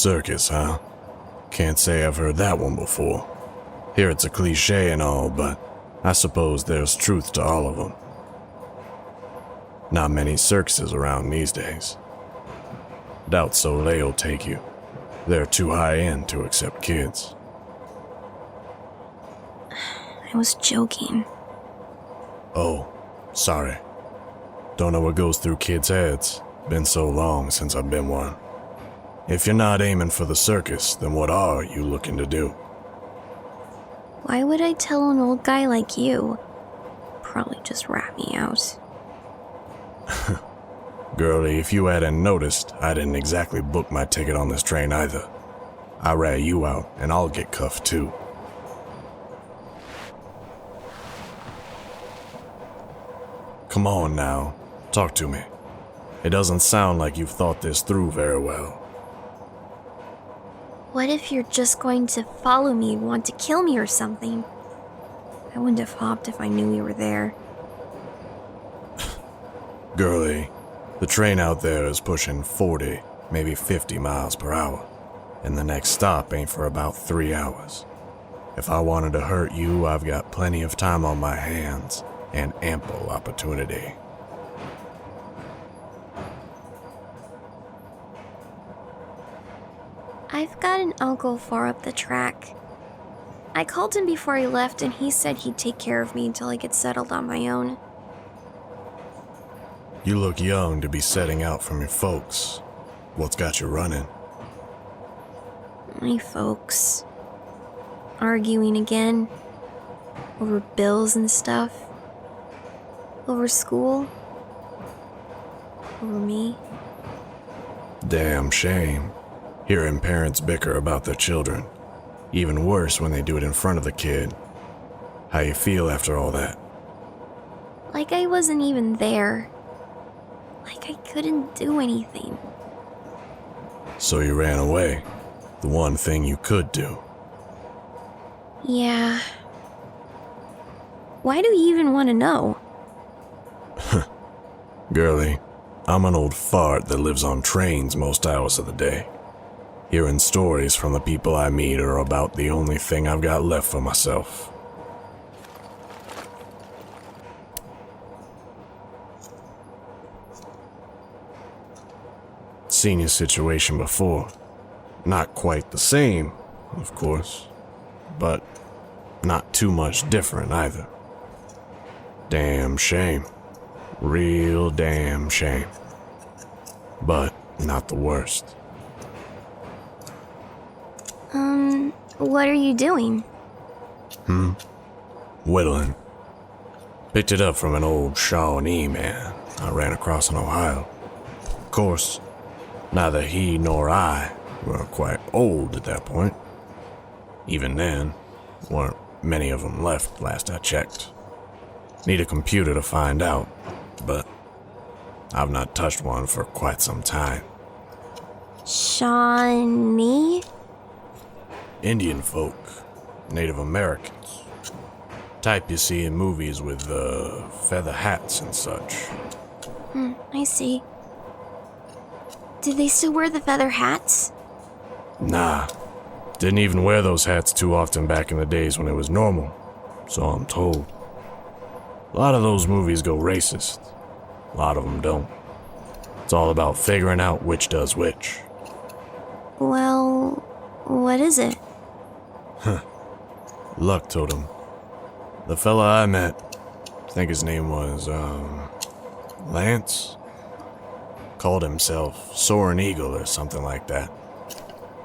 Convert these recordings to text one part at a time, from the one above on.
Circus, huh? Can't say I've heard that one before. Hear it's a cliche and all, but I suppose there's truth to all of them. Not many circuses around these days. Doubt Soleil'll take you. They're too high-end to accept kids. I was joking. Oh, sorry. Don't know what goes through kids' heads. Been so long since I've been one. If you're not aiming for the circus, then what are you looking to do? Why would I tell an old guy like you? Probably just rat me out. Girlie, if you hadn't noticed, I didn't exactly book my ticket on this train either. I rat you out, and I'll get cuffed too. Come on now, talk to me. It doesn't sound like you've thought this through very well. What if you're just going to follow me and want to kill me or something? I wouldn't have hopped if I knew you were there. Girlie, the train out there is pushing 40, maybe 50 miles per hour, and the next stop ain't for about 3 hours. If I wanted to hurt you, I've got plenty of time on my hands and ample opportunity. I've got an uncle far up the track. I called him before he left and he said he'd take care of me until I get settled on my own. You look young to be setting out from your folks. What's got you running? My folks. Arguing again. Over bills and stuff. Over school. Over me. Damn shame. Hearing parents bicker about their children. Even worse when they do it in front of the kid. How you feel after all that? Like I wasn't even there. Like I couldn't do anything. So you ran away. The one thing you could do. Yeah. Why do you even want to know? Girlie, I'm an old fart that lives on trains most hours of the day. Hearing stories from the people I meet are about the only thing I've got left for myself. Seen your situation before. Not quite the same, of course, but not too much different either. Damn shame. Real damn shame. But not the worst. What are you doing? Whittling. Picked it up from an old Shawnee man I ran across in Ohio. Of course, neither he nor I were quite old at that point. Even then, weren't many of them left last I checked. Need a computer to find out, but I've not touched one for quite some time. Shawnee? Indian folk, Native Americans. Type you see in movies with feather hats and such. I see. Do they still wear the feather hats? Nah, didn't even wear those hats too often back in the days when it was normal, so I'm told. A lot of those movies go racist. A lot of them don't. It's all about figuring out which does which. Well, what is it? Luck totem. The fella I met, I think his name was, Lance? Called himself Soaring Eagle or something like that.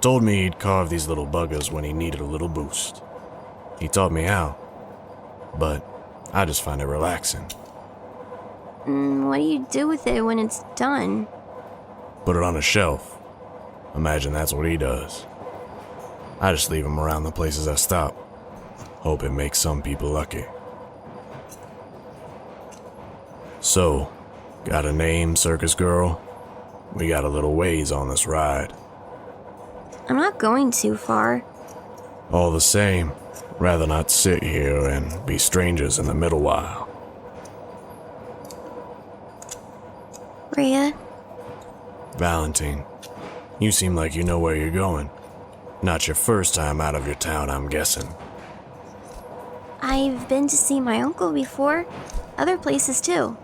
Told me he'd carve these little buggers when he needed a little boost. He taught me how, but I just find it relaxing. What do you do with it when it's done? Put it on a shelf. Imagine that's what he does. I just leave him around the places I stop. Hope it makes some people lucky. So, got a name, circus girl? We got a little ways on this ride. I'm not going too far. All the same, rather not sit here and be strangers in the middle while. Raya? Valentin. You seem like you know where you're going. Not your first time out of your town, I'm guessing. I've been to see my uncle before. Other places too.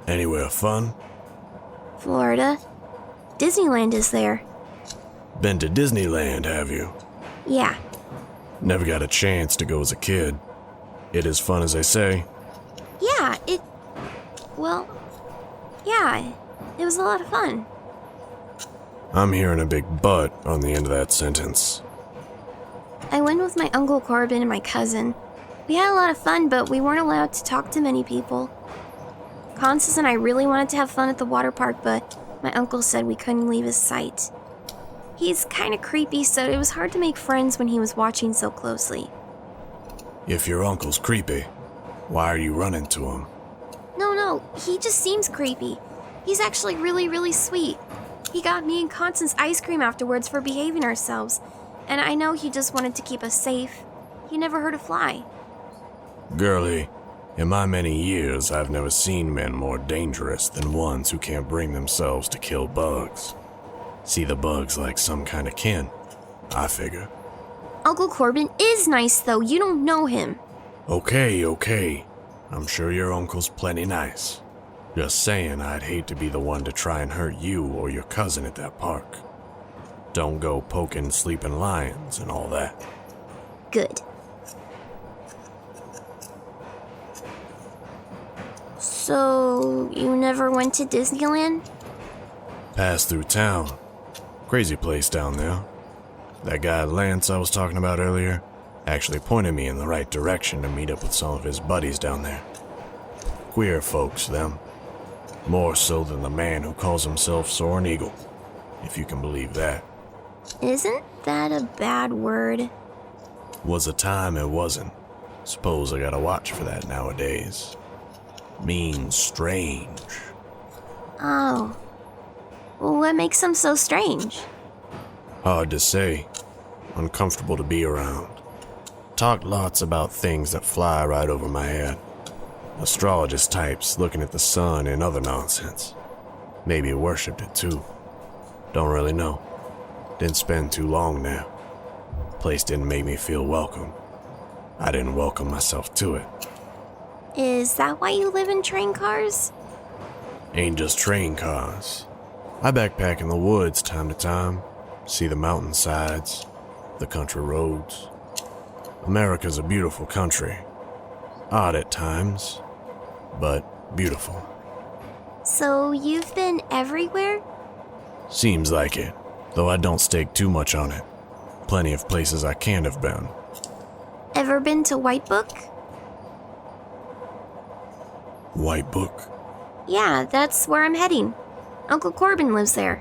Anywhere fun? Florida. Disneyland is there. Been to Disneyland, have you? Yeah. Never got a chance to go as a kid. It as fun as they say? Yeah, yeah, it was a lot of fun. I'm hearing a big but on the end of that sentence. I went with my Uncle Corbin and my cousin. We had a lot of fun, but we weren't allowed to talk to many people. Constance and I really wanted to have fun at the water park, but my uncle said we couldn't leave his sight. He's kind of creepy, so it was hard to make friends when he was watching so closely. If your uncle's creepy, why are you running to him? No, he just seems creepy. He's actually really, really sweet. He got me and Constance ice cream afterwards for behaving ourselves, and I know he just wanted to keep us safe. He never hurt a fly. Girlie, in my many years, I've never seen men more dangerous than ones who can't bring themselves to kill bugs. See the bugs like some kind of kin, I figure. Uncle Corbin is nice, though. You don't know him. Okay. I'm sure your uncle's plenty nice. Just saying, I'd hate to be the one to try and hurt you or your cousin at that park. Don't go poking sleeping lions and all that. Good. So, you never went to Disneyland? Passed through town. Crazy place down there. That guy Lance I was talking about earlier actually pointed me in the right direction to meet up with some of his buddies down there. Queer folks, them. More so than the man who calls himself Soaring Eagle, if you can believe that. Isn't that a bad word? Was a time it wasn't. Suppose I gotta watch for that nowadays. Means strange. Oh. Well, what makes him so strange? Hard to say. Uncomfortable to be around. Talked lots about things that fly right over my head. Astrologist types looking at the sun and other nonsense. Maybe worshipped it too. Don't really know. Didn't spend too long there. Place didn't make me feel welcome. I didn't welcome myself to it. Is that why you live in train cars? Ain't just train cars. I backpack in the woods time to time. See the mountainsides, the country roads. America's a beautiful country. Odd at times, but beautiful. So you've been everywhere? Seems like it, though I don't stake too much on it. Plenty of places I can't have been. Ever been to Whitebook? Whitebook? Yeah, that's where I'm heading. Uncle Corbin lives there.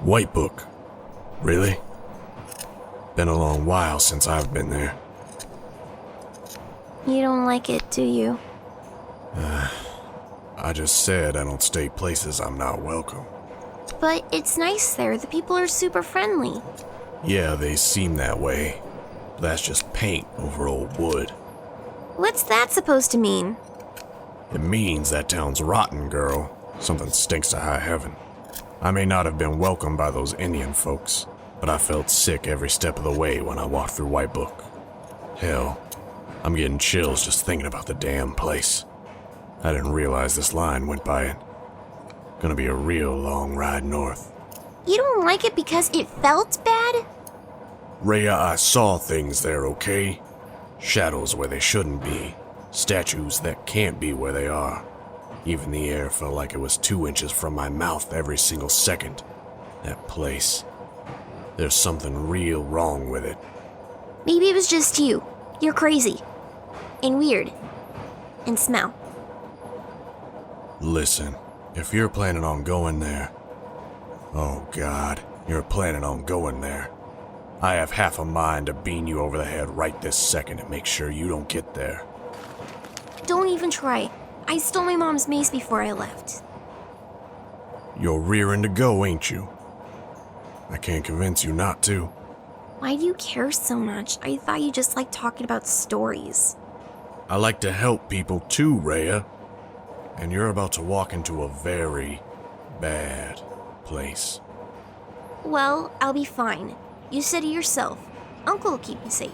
Whitebook? Really? Been a long while since I've been there. You don't like it, do you? I just said I don't stay places I'm not welcome. But it's nice there. The people are super friendly. Yeah, they seem that way. That's just paint over old wood. What's that supposed to mean? It means that town's rotten, girl. Something stinks to high heaven. I may not have been welcomed by those Indian folks, but I felt sick every step of the way when I walked through Whitebook. Hell, I'm getting chills just thinking about the damn place. I didn't realize this line went by it. Gonna be a real long ride north. You don't like it because it felt bad? Raya, I saw things there, okay? Shadows where they shouldn't be. Statues that can't be where they are. Even the air felt like it was 2 inches from my mouth every single second. That place. There's something real wrong with it. Maybe it was just you. You're crazy. And weird. And smell. Listen, if you're planning on going there... Oh God, you're planning on going there. I have half a mind to bean you over the head right this second and make sure you don't get there. Don't even try. I stole my mom's mace before I left. You're rearing to go, ain't you? I can't convince you not to. Why do you care so much? I thought you just liked talking about stories. I like to help people too, Raya. And you're about to walk into a very bad place. Well, I'll be fine. You said it yourself. Uncle will keep me safe.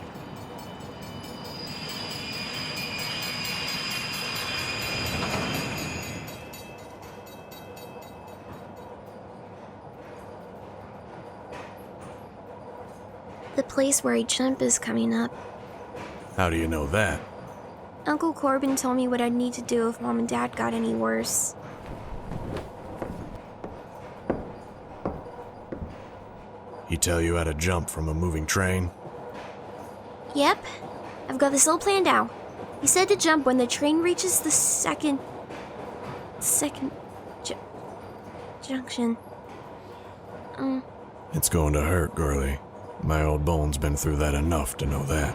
The place where I jump is coming up. How do you know that? Uncle Corbin told me what I'd need to do if Mom and Dad got any worse. He tell you how to jump from a moving train? Yep, I've got this all planned out. He said to jump when the train reaches the second junction. It's going to hurt, girlie. My old bone's been through that enough to know that.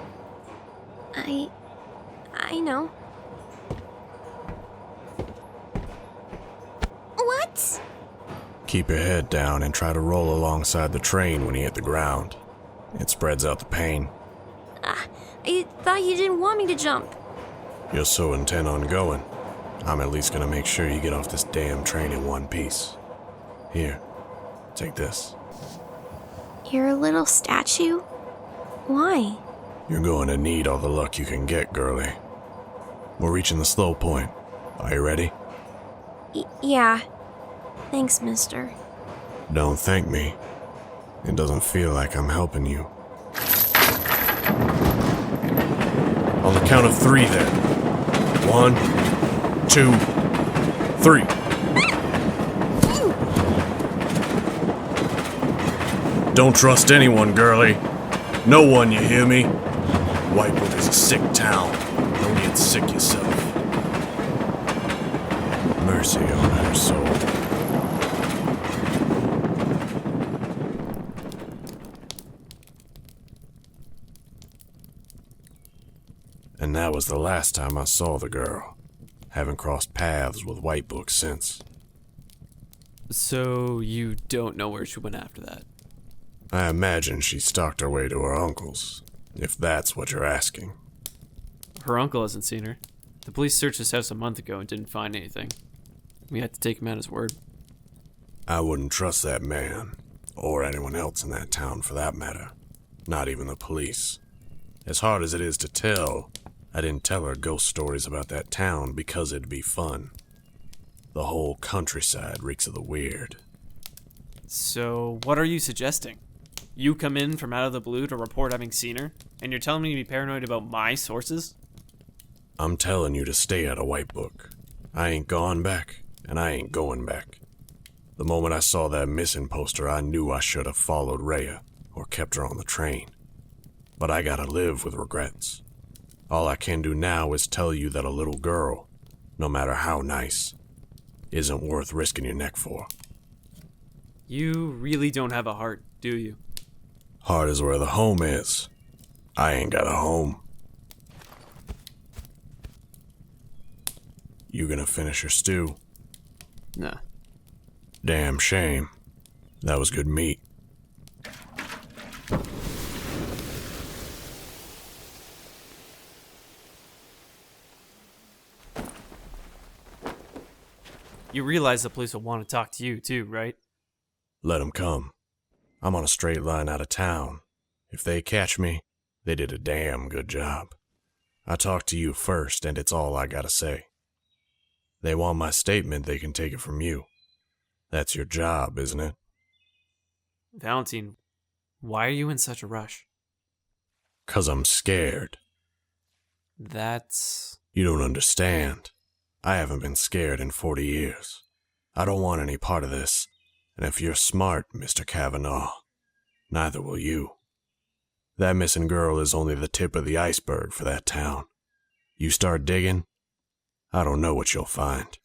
I know. What? Keep your head down and try to roll alongside the train when you hit the ground. It spreads out the pain. I thought you didn't want me to jump. You're so intent on going, I'm at least gonna make sure you get off this damn train in one piece. Here, take this. You're a little statue? Why? You're going to need all the luck you can get, girlie. We're reaching the slow point. Are you ready? Yeah. Thanks, mister. Don't thank me. It doesn't feel like I'm helping you. On the count of 3 then. 1, 2, 3. Don't trust anyone, girlie. No one, you hear me? Whitebook is a sick town. Don't get sick yourself. Mercy on her soul. And that was the last time I saw the girl. Haven't crossed paths with Whitebook since. So you don't know where she went after that? I imagine she stalked her way to her uncle's, if that's what you're asking. Her uncle hasn't seen her. The police searched his house a month ago and didn't find anything. We had to take him at his word. I wouldn't trust that man, or anyone else in that town for that matter. Not even the police. As hard as it is to tell, I didn't tell her ghost stories about that town because it'd be fun. The whole countryside reeks of the weird. So what are you suggesting? You come in from out of the blue to report having seen her, and you're telling me to be paranoid about my sources? I'm telling you to stay out of Whitebook. I ain't gone back, and I ain't going back. The moment I saw that missing poster, I knew I should have followed Raya, or kept her on the train. But I gotta live with regrets. All I can do now is tell you that a little girl, no matter how nice, isn't worth risking your neck for. You really don't have a heart, do you? Heart is where the home is. I ain't got a home. You gonna finish your stew? Nah. Damn shame. That was good meat. You realize the police will want to talk to you too, right? Let 'em come. I'm on a straight line out of town. If they catch me, they did a damn good job. I talked to you first, and it's all I gotta say. They want my statement, they can take it from you. That's your job, isn't it? Valentin, why are you in such a rush? 'Cause I'm scared. That's... You don't understand. I haven't been scared in 40 years. I don't want any part of this. And if you're smart, Mr. Kavanaugh, neither will you. That missing girl is only the tip of the iceberg for that town. You start digging, I don't know what you'll find.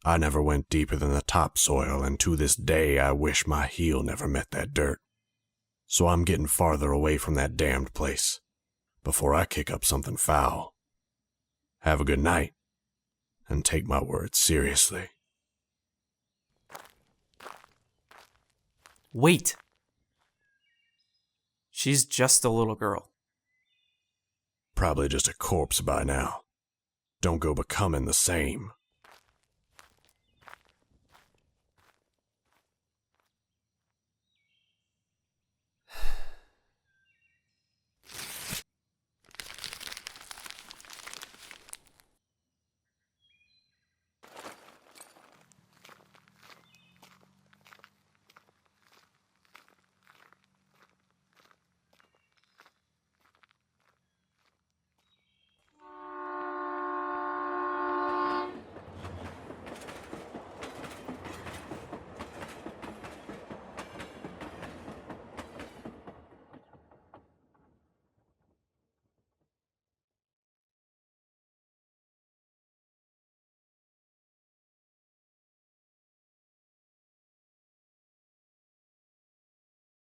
I never went deeper than the topsoil, and to this day I wish my heel never met that dirt. So I'm getting farther away from that damned place before I kick up something foul. Have a good night, and take my words seriously. Wait! She's just a little girl. Probably just a corpse by now. Don't go becoming the same.